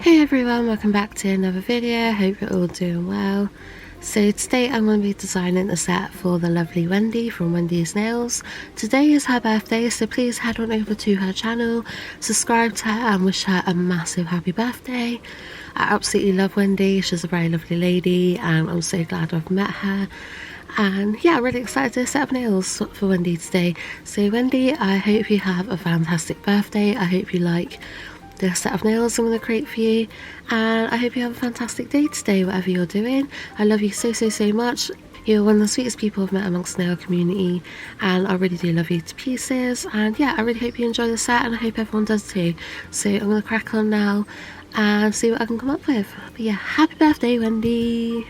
Hey everyone, welcome back to another video. Hope you're all doing well. So today I'm going to be designing a set for the lovely Wendy from Wendy's Nails. Today is her birthday, so please head on over to her channel, subscribe to her and wish her a massive happy birthday. I absolutely love Wendy, she's a very lovely lady and I'm so glad I've met her. And yeah, really excited to set up nails for Wendy today. So Wendy, I hope you have a fantastic birthday. I hope you like the set of nails I'm going to create for you, and I hope you have a fantastic day today, whatever you're doing. I love you so much. You're one of the sweetest people I've met amongst the nail community, and I really do love you to pieces. And yeah, I really hope you enjoy the set, and I hope everyone does too. So I'm going to crack on now and see what I can come up with. But yeah, happy birthday, Wendy!